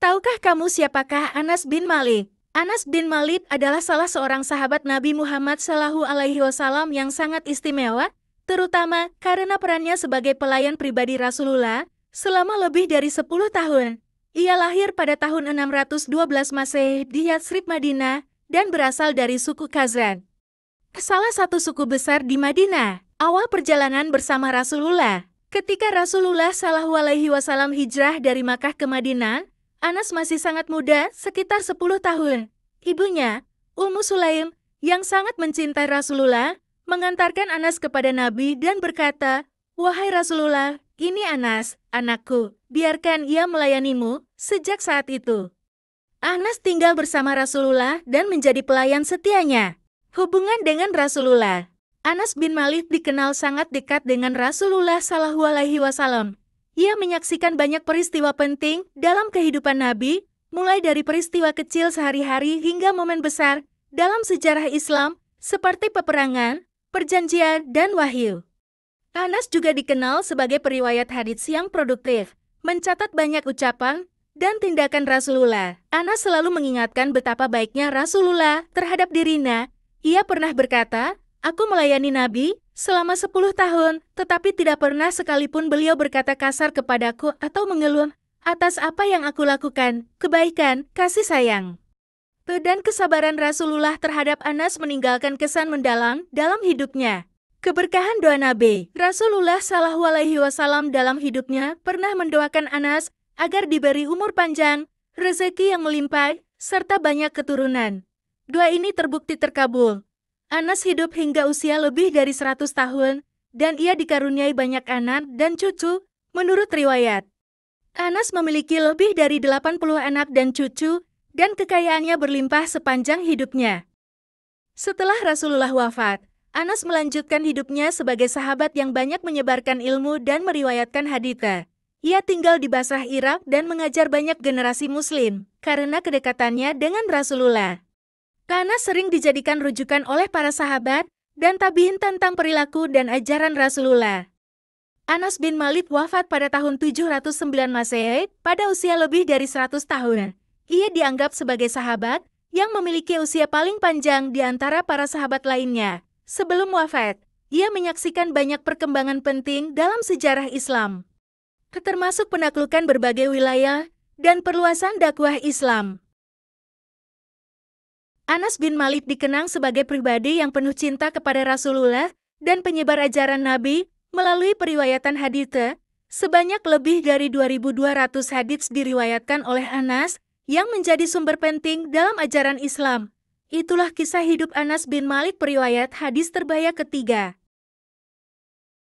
Tahukah kamu siapakah Anas bin Malik? Anas bin Malik adalah salah seorang sahabat Nabi Muhammad SAW yang sangat istimewa, terutama karena perannya sebagai pelayan pribadi Rasulullah selama lebih dari 10 tahun. Ia lahir pada tahun 612 Masehi di Yatsrib, Madinah, dan berasal dari suku Khazraj, salah satu suku besar di Madinah. Awal perjalanan bersama Rasulullah. Ketika Rasulullah SAW hijrah dari Makkah ke Madinah, Anas masih sangat muda, sekitar 10 tahun. Ibunya, Ummu Sulaim, yang sangat mencintai Rasulullah, mengantarkan Anas kepada Nabi dan berkata, "Wahai Rasulullah, ini Anas, anakku, biarkan ia melayanimu." Sejak saat itu, Anas tinggal bersama Rasulullah dan menjadi pelayan setianya. Hubungan dengan Rasulullah. Anas bin Malik dikenal sangat dekat dengan Rasulullah SAW. Ia menyaksikan banyak peristiwa penting dalam kehidupan Nabi, mulai dari peristiwa kecil sehari-hari hingga momen besar dalam sejarah Islam, seperti peperangan, perjanjian, dan wahyu. Anas juga dikenal sebagai periwayat hadits yang produktif, mencatat banyak ucapan dan tindakan Rasulullah. Anas selalu mengingatkan betapa baiknya Rasulullah terhadap dirinya. Ia pernah berkata, "Aku melayani Nabi selama 10 tahun, tetapi tidak pernah sekalipun beliau berkata kasar kepadaku atau mengeluh atas apa yang aku lakukan, kebaikan, kasih sayang." Dan kesabaran Rasulullah terhadap Anas meninggalkan kesan mendalam dalam hidupnya. Keberkahan doa Nabi. Rasulullah SAW dalam hidupnya pernah mendoakan Anas agar diberi umur panjang, rezeki yang melimpah, serta banyak keturunan. Doa ini terbukti terkabul. Anas hidup hingga usia lebih dari 100 tahun, dan ia dikaruniai banyak anak dan cucu, menurut riwayat. Anas memiliki lebih dari 80 anak dan cucu, dan kekayaannya berlimpah sepanjang hidupnya. Setelah Rasulullah wafat, Anas melanjutkan hidupnya sebagai sahabat yang banyak menyebarkan ilmu dan meriwayatkan hadits. Ia tinggal di Basrah, Irak, dan mengajar banyak generasi Muslim, karena kedekatannya dengan Rasulullah. Anas sering dijadikan rujukan oleh para sahabat dan tabi'in tentang perilaku dan ajaran Rasulullah. Anas bin Malik wafat pada tahun 709 Masehi pada usia lebih dari 100 tahun. Ia dianggap sebagai sahabat yang memiliki usia paling panjang di antara para sahabat lainnya. Sebelum wafat, ia menyaksikan banyak perkembangan penting dalam sejarah Islam, termasuk penaklukan berbagai wilayah dan perluasan dakwah Islam. Anas bin Malik dikenang sebagai pribadi yang penuh cinta kepada Rasulullah dan penyebar ajaran Nabi melalui periwayatan hadits. Sebanyak lebih dari 2.200 hadits diriwayatkan oleh Anas yang menjadi sumber penting dalam ajaran Islam. Itulah kisah hidup Anas bin Malik, periwayat hadis terbanyak ketiga.